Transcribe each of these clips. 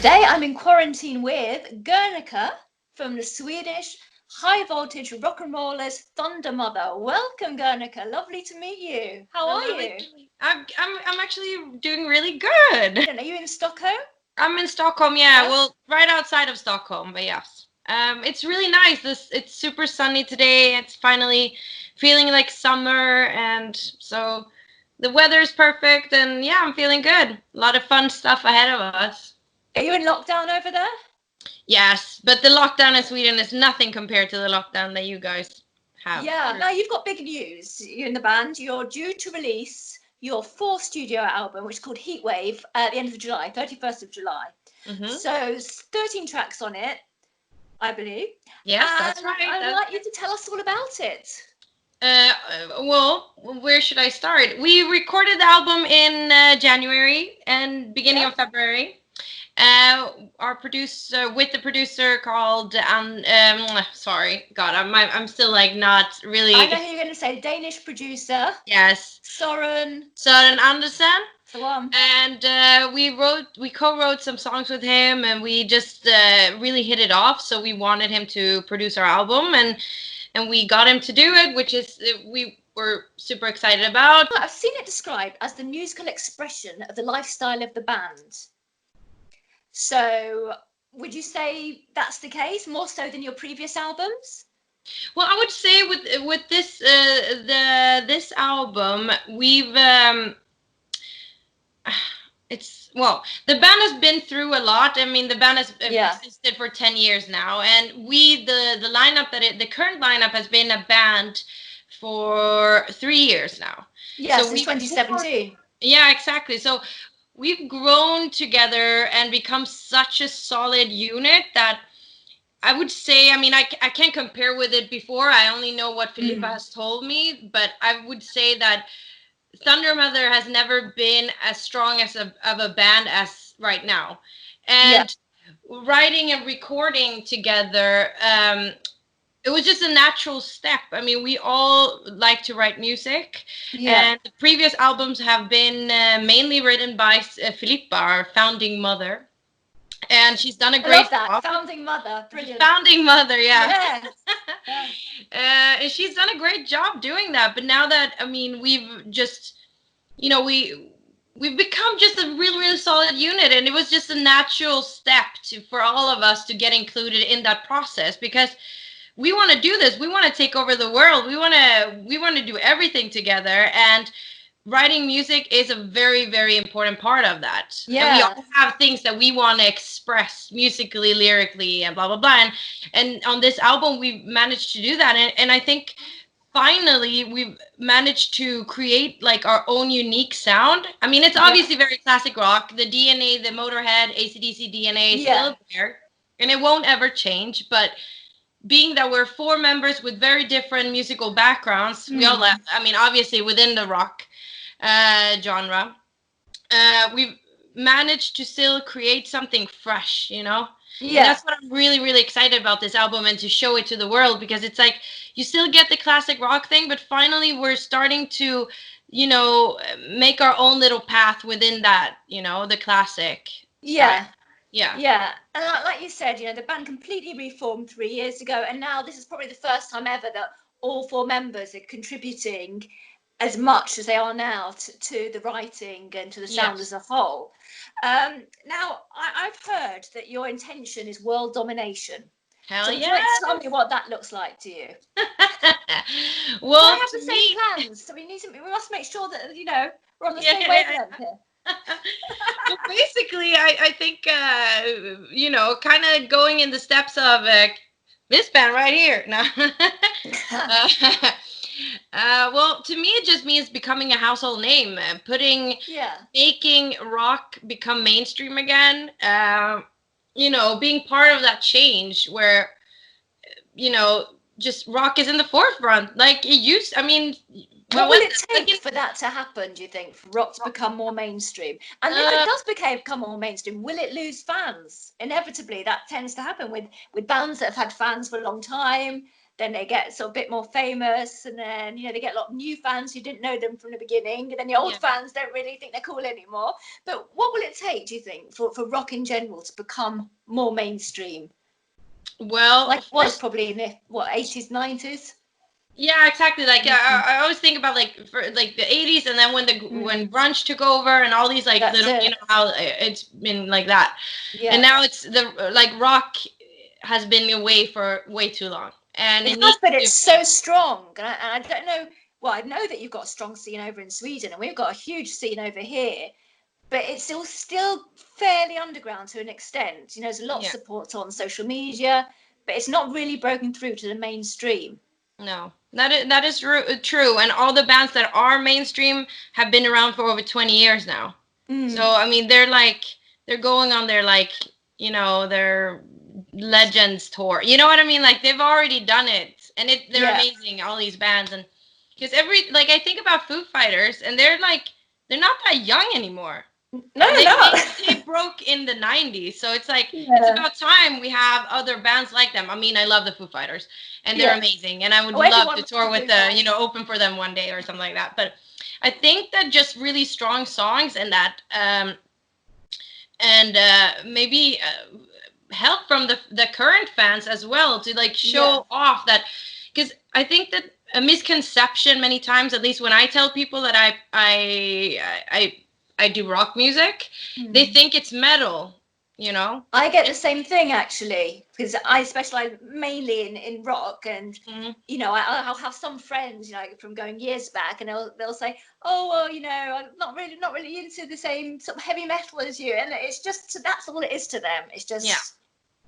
Today I'm in quarantine with Guernica from the Swedish high voltage rock and rollers Thundermother. Welcome, Guernica. Lovely to meet you. How are you? I'm actually doing really good. Are you in Stockholm? I'm in Stockholm, yeah. Well, right outside of Stockholm, but yes. It's really nice. It's super sunny today. It's finally feeling like summer, and so the weather is perfect, and yeah, I'm feeling good. A lot of fun stuff ahead of us. Are you in lockdown over there? Yes, but the lockdown in Sweden is nothing compared to the lockdown that you guys have. Yeah, now you've got big news. You're in the band. You're due to release your fourth studio album, which is called Heatwave, at the end of July, 31st of July. Mm-hmm. So 13 tracks on it, I believe. Yes, that's right. I'd like you to tell us all about it. Well, where should I start? We recorded the album in January and beginning of February. Our producer, with the producer called sorry, God, I'm still like not really. I know who you're going to say. Danish producer. Yes. Søren Andersen. The one. And we co-wrote some songs with him, and we just really hit it off. So we wanted him to produce our album, and we got him to do it, which is we were super excited about. I've seen it described as the musical expression of the lifestyle of the band. So would you say that's the case, more so than your previous albums? Well, I would say with this this album, we've the band has been through a lot. I mean, the band has existed for 10 years now, and the lineup the current lineup has been a band for 3 years now. Yeah, so since 2017. Yeah, exactly. So we've grown together and become such a solid unit that I would say, I mean, I can't compare with it before. I only know what Filippa has told me, but I would say that Thundermother has never been as strong of a band as right now. And writing and recording together, it was just a natural step. I mean, we all like to write music, and the previous albums have been mainly written by Filippa, our founding mother. And she's done a great job. Founding mother, brilliant. Founding mother, yeah. And she's done a great job doing that. But now that, I mean, we've just, we've become just a really, really solid unit, and it was just a natural step for all of us to get included in that process, because we want to do this. We want to take over the world. We want to do everything together, and writing music is a very, very important part of that. Yeah. And we all have things that we want to express musically, lyrically, and blah, blah, blah. And on this album, we've managed to do that. And I think finally we've managed to create like our own unique sound. I mean, it's obviously very classic rock. The DNA, the Motorhead, AC/DC DNA is still there, and it won't ever change. But being that we're 4 members with very different musical backgrounds, we all, I mean, obviously within the rock genre, we've managed to still create something fresh, And that's what I'm really, really excited about this album, and to show it to the world, because it's like you still get the classic rock thing, but finally we're starting to make our own little path within that, the classic style. Yeah. And like you said, the band completely reformed 3 years ago, and now this is probably the first time ever that all 4 members are contributing as much as they are now to the writing and to the sound as a whole. Now, I've heard that your intention is world domination. Hell yeah! Tell me what that looks like to you. Well, I have the same plans, so we must make sure that we're on the same wavelength here. Well, basically, I think kind of going in the steps of this band right here. No. Well, to me, it just means becoming a household name, making rock become mainstream again. Being part of that change where, just rock is in the forefront, like it used. I mean, what will it take for that to happen? Do you think, for rock to become more mainstream? And if it does become more mainstream, will it lose fans? Inevitably, that tends to happen with bands that have had fans for a long time. then they get sort of a bit more famous, and then, you know, they get a lot of new fans who didn't know them from the beginning, and then the old fans don't really think they're cool anymore. But what will it take, do you think, for rock in general to become more mainstream? Well, like it was probably in the 80s, 90s. Yeah, exactly. Like I always think about like for like the 80s, and then when grunge took over and all these like little, you know, how it's been like that. Yeah. And now it's like rock has been away for way too long. And it has, but it's so strong. And I don't know. Well, I know that you've got a strong scene over in Sweden, and we've got a huge scene over here. But it's still fairly underground to an extent. You know, there's a lot of support on social media, but it's not really broken through to the mainstream. No, that is true. And all the bands that are mainstream have been around for over 20 years now. So, I mean, they're going on their, like, you know, their Legends tour. You know what I mean? Like, they've already done it. And they're amazing, all these bands. And because I think about Foo Fighters, and they're not that young anymore. No, they broke in the 90s, so it's like it's about time we have other bands like them. I mean, I love the Foo Fighters, and they're amazing, and I would love to tour with you know, open for them one day or something like that. But I think that just really strong songs and that maybe help from the current fans as well to like show off that, because I think that a misconception many times, at least when I tell people that I do rock music, they think it's metal, you know? I get the same thing, actually, because I specialize mainly in rock, and, you know, I'll have some friends, you know, from going years back, and they'll say, oh, well, you know, I'm not really into the same sort of heavy metal as you. And it's just, that's all it is to them. It's just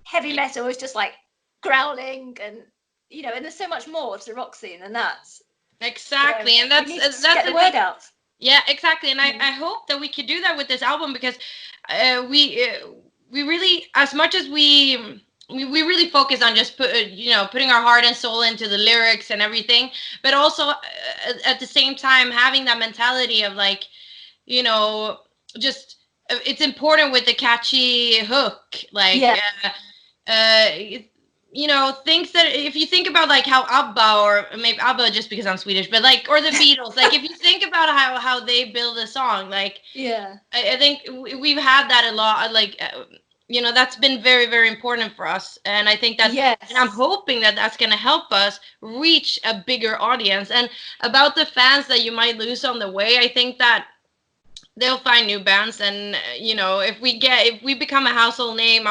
heavy metal is just like growling, and, you know, and there's so much more to the rock scene than that. Exactly. So and that's get the word out. Yeah, exactly. And I hope that we could do that with this album, because we really, as much as we really focus on just putting our heart and soul into the lyrics and everything, but also at the same time having that mentality of, like, you know, just it's important with the catchy hook, like you know, things that, if you think about like how ABBA, or maybe ABBA just because I'm Swedish, but like, or the Beatles, like if you think about how they build a song, like, I think we've had that a lot, like, you know, that's been very, very important for us. And I think that, and I'm hoping that that's going to help us reach a bigger audience. And about the fans that you might lose on the way, I think that they'll find new bands. And, you know, if we become a household name,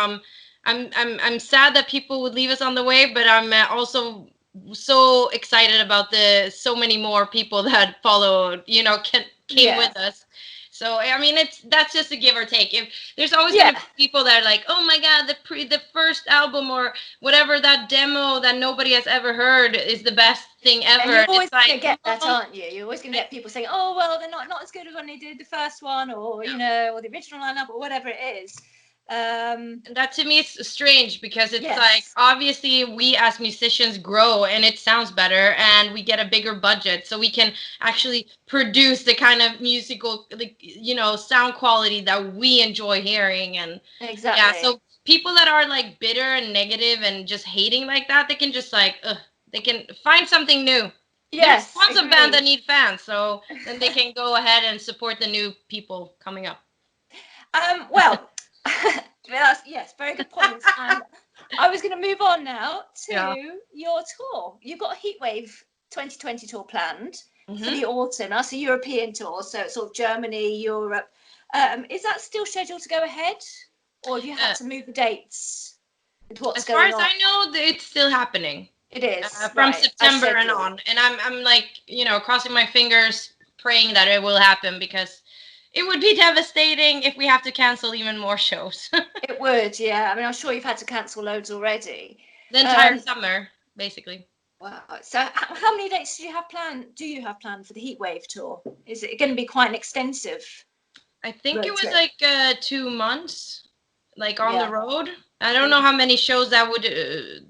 I'm sad that people would leave us on the way, but I'm also so excited about so many more people that followed, you know, came with us. So I mean, that's just a give or take. If there's always gonna be people that are like, oh my god, the first album or whatever, that demo that nobody has ever heard is the best thing ever. And you're always gonna get that, aren't you? You're always gonna get people saying, oh well, they're not as good as when they did the first one, or you know, or the original lineup, or whatever it is. That to me is strange, because it's like, obviously we as musicians grow and it sounds better and we get a bigger budget, so we can actually produce the kind of musical, like, you know, sound quality that we enjoy hearing. And so people that are like bitter and negative and just hating like that, they can just like they can find something new. There's tons of bands that need fans, so then they can go ahead and support the new people coming up. Well, yes, very good points. And I was going to move on now to your tour. You've got a Heatwave 2020 tour planned for the autumn. That's a European tour, so it's sort of Germany, Europe. Is that still scheduled to go ahead, or have you had to move the dates with what's going on? As far as I know, it's still happening. It is from September and on, and I'm like, you know, crossing my fingers, praying that it will happen, because it would be devastating if we have to cancel even more shows. It would, yeah. I mean, I'm sure you've had to cancel loads already. The entire summer, basically. Wow. So how many dates do you have planned for the Heatwave tour? Is it going to be quite an extensive? I think it was like 2 months, like on the road. I don't know how many shows that would, you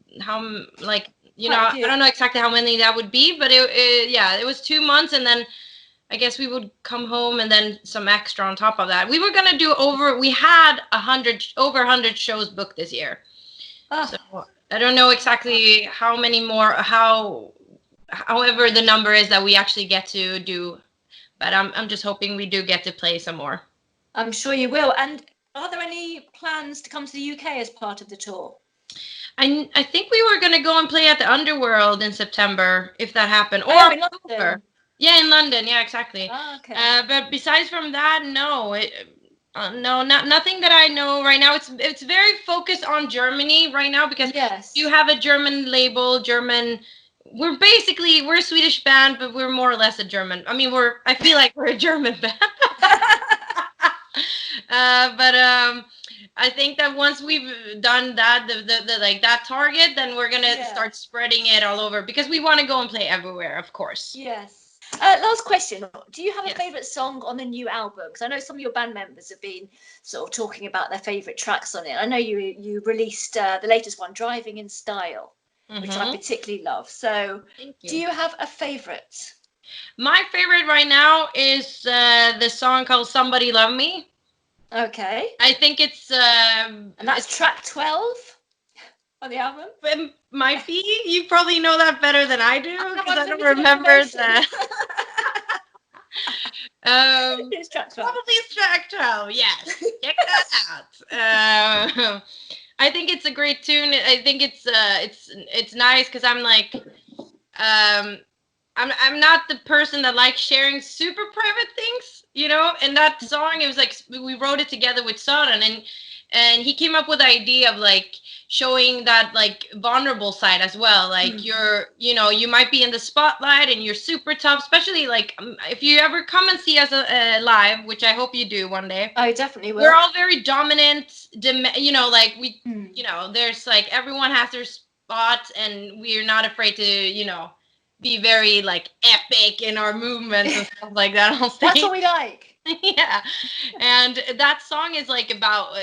know, I don't know exactly how many that would be, but it was 2 months, and then I guess we would come home and then some extra on top of that. We were gonna do we had over 100 shows booked this year. Oh. So I don't know exactly how many more, however the number is that we actually get to do, but I'm just hoping we do get to play some more. I'm sure you will. And are there any plans to come to the UK as part of the tour? I think we were gonna go and play at the Underworld in September, if that happened, or Oh, in October. London. Yeah, in London. Yeah, exactly. Oh, okay. But besides from that, no. No, nothing that I know right now. It's very focused on Germany right now because Yes. you have a German label, German. We're a Swedish band, but we're more or less a German. I mean, I feel like we're a German band. But I think that once we've done that, the like that target, then we're gonna start spreading it all over because we want to go and play everywhere, of course. Yes. Last question. Do you have a favourite song on the new album? Because I know some of your band members have been sort of talking about their favourite tracks on it. I know you released the latest one, Driving in Style, which I particularly love. So do you have a favourite? My favorite right now is the song called Somebody Love Me. Okay. I think it's... and that's track 12 on the album? It might be. You probably know that better than I do because I don't remember that. It's track 12. Probably it's track 12, yes. Check that out. I think it's a great tune. I think it's nice because I'm like... I'm not the person that likes sharing super private things, you know. And that song, it was like we wrote it together with Soren, and he came up with the idea of like showing that like vulnerable side as well. Like you might be in the spotlight and you're super tough, especially like if you ever come and see us live, which I hope you do one day. I definitely will. We're all very dominant, like we, there's like everyone has their spot, and we're not afraid to, be very like epic in our movements and stuff like that on stage. That's what we like. Yeah, and that song is like about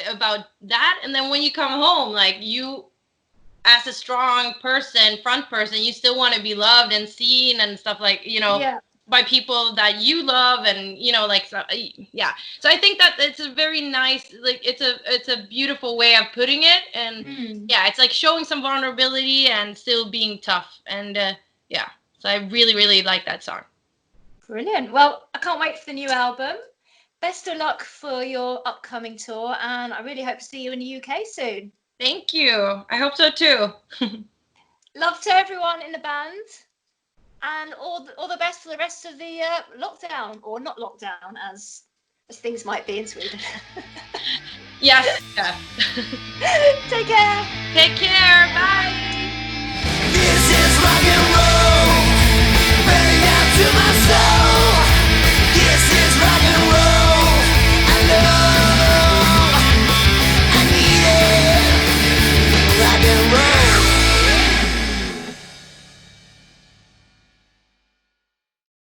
that. And then when you come home, like you, as a strong person, front person, you still want to be loved and seen and stuff like by people that you love, and like so I think that it's a very nice, like it's a beautiful way of putting it. And it's like showing some vulnerability and still being tough. And so I really, really like that song. Brilliant. Well, I can't wait for the new album. Best of luck for your upcoming tour, and I really hope to see you in the UK soon. Thank you. I hope so too. Love to everyone in the band, and all the best for the rest of the lockdown, or not lockdown, as things might be in Sweden. Yes. Take care. Take care. Bye.